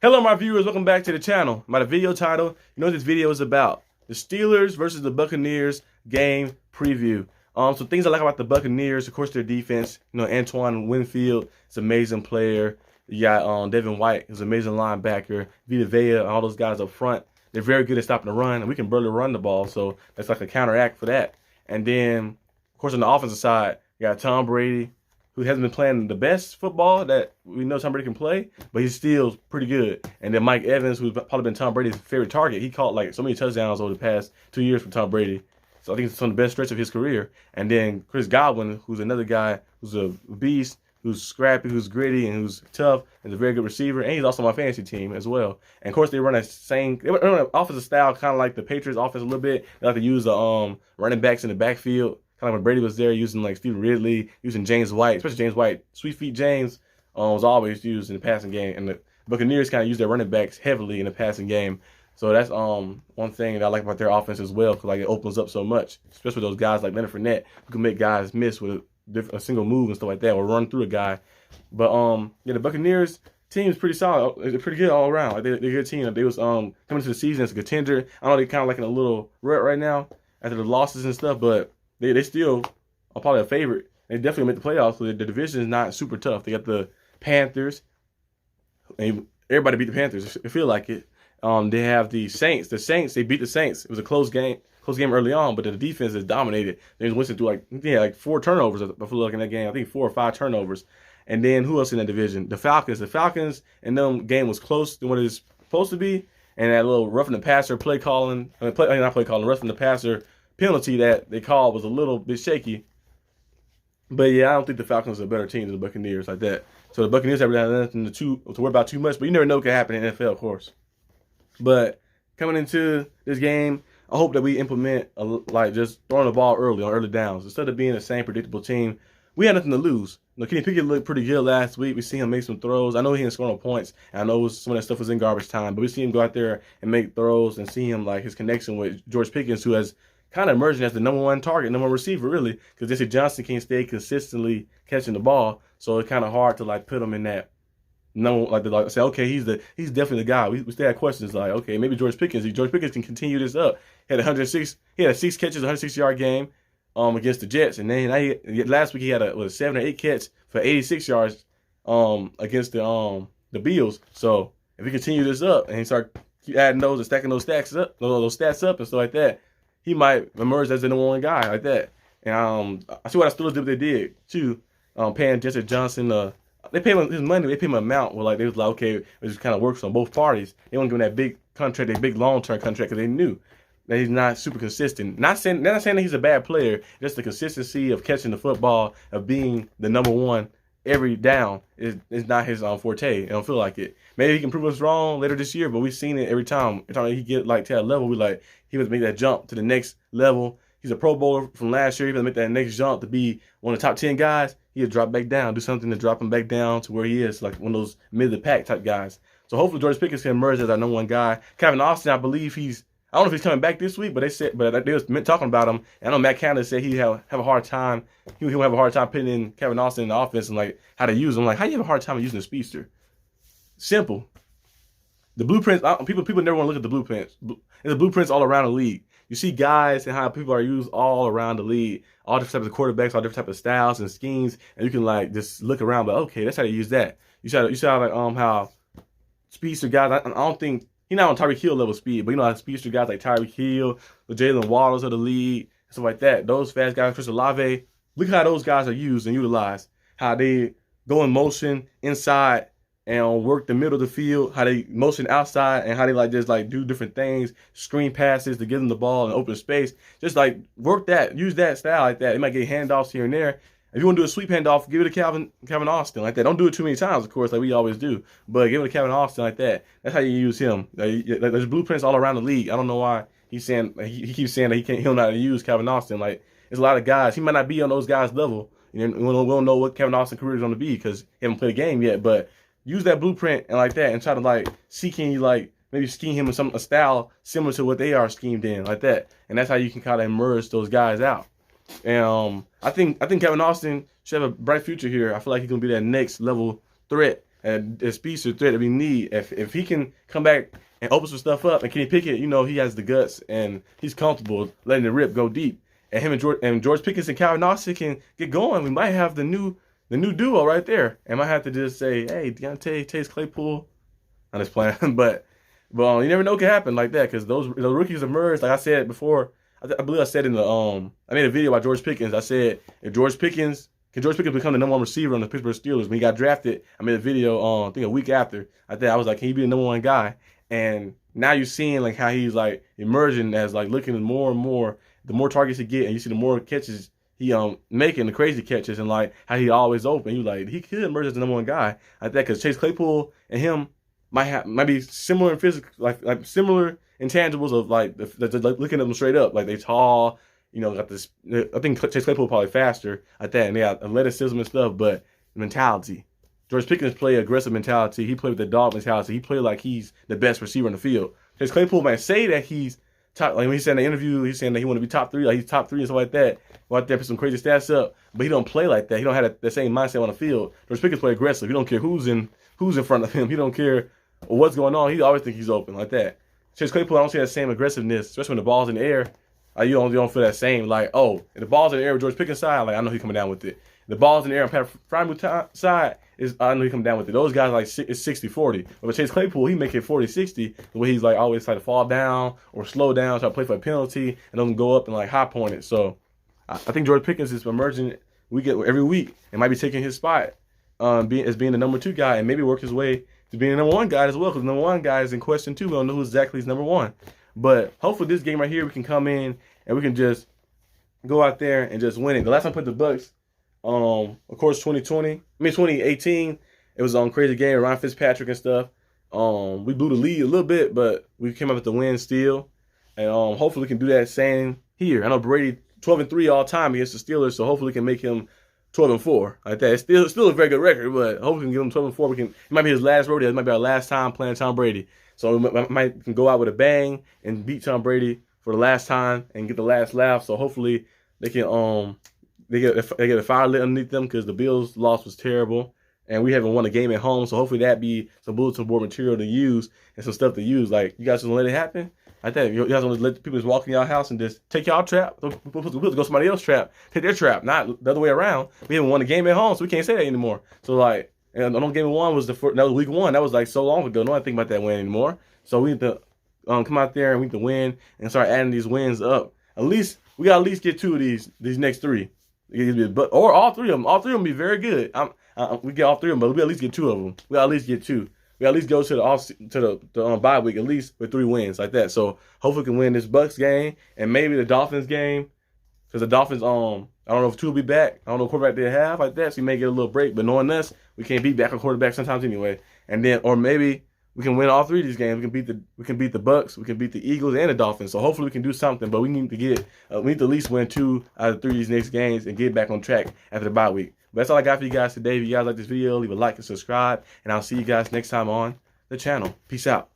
Hello, my viewers. Welcome back to the channel. My video title, you know what this video is about. The Steelers versus the Buccaneers game preview. So things I like about the Buccaneers, of course, their defense. You know, Antoine Winfield is an amazing player. You got Devin White, who's an amazing linebacker. Vita Vea, all those guys up front. They're very good at stopping the run, and we can barely run the ball, so that's like a counteract for that. And then, of course, on the offensive side, you got Tom Brady, who hasn't been playing the best football that we know Tom Brady can play, but he's still pretty good. And then Mike Evans, who's probably been Tom Brady's favorite target. He caught like so many touchdowns over the past 2 years for Tom Brady. So I think it's some of the best stretch of his career. And then Chris Godwin, who's another guy who's a beast, who's scrappy, who's gritty, and who's tough, and is a very good receiver. And he's also on my fantasy team as well. And of course, they run an offensive style kind of like the Patriots offense a little bit. They like to use the running backs in the backfield. Kind of like when Brady was there, using like Stephen Ridley, using James White, especially James White. Sweet Feet James was always used in the passing game. And the Buccaneers kind of use their running backs heavily in the passing game. So that's one thing that I like about their offense as well, because like it opens up so much, especially those guys like Leonard Fournette, who can make guys miss with a single move and stuff like that, or run through a guy. But yeah, the Buccaneers team is pretty solid. They're pretty good all around. Like they're a good team. They was coming to the season as a contender. I know they're kind of like in a little rut right now after the losses and stuff, but they still are probably a favorite. They definitely make the playoffs. So the division is not super tough. They got the Panthers. And everybody beat the Panthers. I feel like it. They have the Saints. The Saints, they beat the Saints. It was a close game early on, but the defense is dominated. James Winston threw like 4 turnovers. I feel like in that game, I think 4 or 5 turnovers. And then who else in that division? The Falcons. The Falcons and them game was close to what it is supposed to be. And that little roughing the passer roughing the passer penalty that they called was a little bit shaky. But yeah, I don't think the Falcons are a better team than the Buccaneers like that. So the Buccaneers have nothing to worry about too much, but you never know what can happen in the NFL, of course. But coming into this game, I hope that we implement like just throwing the ball early on early downs instead of being the same predictable team. We had nothing to lose. You know, Kenny Pickett looked pretty good last week. We see him make some throws. I know he didn't score no points, and I know some of that stuff was in garbage time, but we see him go out there and make throws and see him like his connection with George Pickens, who has kind of emerging as the #1 target, #1 receiver, really, because Jesse Johnson can't stay consistently catching the ball, so it's kind of hard to like put him in that. No, like say, okay, he's definitely the guy. We still had questions like, okay, maybe George Pickens can continue this up. He had 6 catches, 160-yard game against the Jets, and then last week he had a 7 or 8 catch for 86 yards against the Bills. So if we continue this up and he start adding those and stacking those stats up and stuff like that, he might emerge as the #1 guy like that. And I see what I still did what they did too, paying Jesse Johnson they pay him his money. They pay him an amount where like they was like, okay, it just kind of works on both parties. They want to give him that big contract, that big long-term contract, because they knew that he's not super consistent. They're not saying that he's a bad player. Just the consistency of catching the football, of being the #1 every down is not his forte. I don't feel like it. Maybe he can prove us wrong later this year, but we've seen it every time. Every time he get like to that level, we like he was make that jump to the next level. He's a Pro Bowler from last year. He was make that next jump to be one of the top 10 guys. He'll drop back down, do something to drop him back down to where he is, like one of those mid-of-the-pack type guys. So hopefully George Pickens can emerge as our #1 guy. Kevin Austin, I believe I don't know if he's coming back this week, but they was talking about him. And I know Matt Canada said he'll have a hard time. He'll have a hard time putting in Kevin Austin in the offense and like how to use him. Like, how do you have a hard time using a speedster? Simple. The blueprints, people never want to look at the blueprints. There's blueprints all around the league. You see guys and how people are used all around the league, all different types of quarterbacks, all different types of styles and schemes, and you can like just look around, but okay, that's how you use that. You saw like how speedster guys. I don't think he's not on Tyreek Hill level speed, but you know how speedster guys like Tyreek Hill, the Jalen Waddles of the league, stuff like that. Those fast guys, Chris Olave. Look how those guys are used and utilized. How they go in motion inside and work the middle of the field, how they motion outside, and how they like just like do different things, screen passes to give them the ball in open space. Just like work that, use that style like that. They might get handoffs here and there. If you want to do a sweep handoff, give it to Kevin Austin like that. Don't do it too many times, of course, like we always do, but give it to Kevin Austin like that. That's how you use him. Like, there's blueprints all around the league. I don't know why he's saying he keeps saying that he'll not use Kevin Austin. Like, there's a lot of guys. He might not be on those guys' level. You know, we don't know what Kevin Austin's career is going to be because he haven't played a game yet, but use that blueprint and like that and try to like see can you like maybe scheme him in a style similar to what they are schemed in like that. And that's how you can kind of emerge those guys out. And I think Kevin Austin should have a bright future here. I feel like he's gonna be that next level threat and a speedster threat that we need. If he can come back and open some stuff up, and Kenny Pickett, you know, he has the guts and he's comfortable letting the rip go deep. And him and George Pickens and Calvin Austin can get going. We might have the new duo right there. And might have to just say, hey, Chase Claypool. I'm just playing, but you never know what can happen like that because those rookies emerge. Like I said before, I believe I said in the I made a video about George Pickens. I said if George Pickens become the #1 receiver on the Pittsburgh Steelers when he got drafted? I made a video I think a week after. I was like, can he be the #1 guy? And now you're seeing like how he's like emerging as like looking more and more. The more targets he get, and you see the more catches he making, the crazy catches, and like how he always open. You like he could emerge as the #1 guy like that because Chase Claypool and him might be similar in physical, like similar intangibles of like looking at them straight up, like they tall, you know, got this. I think Chase Claypool probably faster like that, and they got athleticism and stuff, but mentality. George Pickens play aggressive mentality. He played with the dog mentality. He played like he's the best receiver in the field. Chase Claypool might say that he's top, like when he said in the interview, he's saying that he want to be top 3, like he's top 3 and stuff like that. Go out there, put some crazy stats up, but he don't play like that. He don't have the same mindset on the field. George Pickens play aggressive. He don't care who's in front of him. He don't care what's going on. He always think he's open like that. Chase Claypool, I don't see that same aggressiveness, especially when the ball's in the air. You don't feel that same like, oh, if the ball's in the air with George Pickens' side, like I know he's coming down with it. If the ball's in the air on Pat Frymuth's side, I know he come down with it. Those guys like it's 60-40. But with Chase Claypool, he make it 40-60. The way he's like always try to fall down or slow down, try to play for a penalty, and doesn't go up and like high point it. So I think George Pickens is emerging every week and might be taking his spot as being the #2 guy and maybe work his way to being the #1 guy as well. Because the #1 guy is in question too. We don't know who exactly is '1. But hopefully this game right here we can come in and we can just go out there and just win it. The last time I put the Bucks. Of course, 2018, it was on crazy game, Ryan Fitzpatrick and stuff. We blew the lead a little bit, but we came up with the win still. And hopefully we can do that same here. I know Brady 12-3 all time against the Steelers, so hopefully we can make him 12-4 like that. It's still a very good record, but hopefully we can give him 12-4. It might be his last rodeo. It might be our last time playing Tom Brady. So we might can go out with a bang and beat Tom Brady for the last time and get the last laugh. So hopefully they can They get a fire lit underneath them because the Bills' loss was terrible, and we haven't won a game at home. So hopefully that be some bulletin board material to use and some stuff to use. Like you guys just let it happen like that. You guys want to let people just walk in your house and just take y'all trap. We'll go somebody else's trap, take their trap, not the other way around. We haven't won a game at home, so we can't say that anymore. So like, and I know game 1 was that was week 1. That was like so long ago. No one think about that win anymore. So we need to come out there and we need to win and start adding these wins up. At least we got to at least get 2 of these next 3. Or all 3 of them. All 3 of them be very good. We get all 3 of them, but we at least get 2 of them. We at least get 2. We at least go to the bye week at least with 3 wins like that. So hopefully we can win this Bucks game and maybe the Dolphins game because the Dolphins I don't know if 2 will be back. I don't know what quarterback they have like that, so you may get a little break. But knowing this, we can't beat back a quarterback sometimes anyway. And then or maybe we can win all 3 of these games. We can beat the Bucks, we can beat the Eagles and the Dolphins. So hopefully we can do something. But we need to at least win 2 out of 3 of these next games and get back on track after the bye week. But that's all I got for you guys today. If you guys like this video, leave a like and subscribe, and I'll see you guys next time on the channel. Peace out.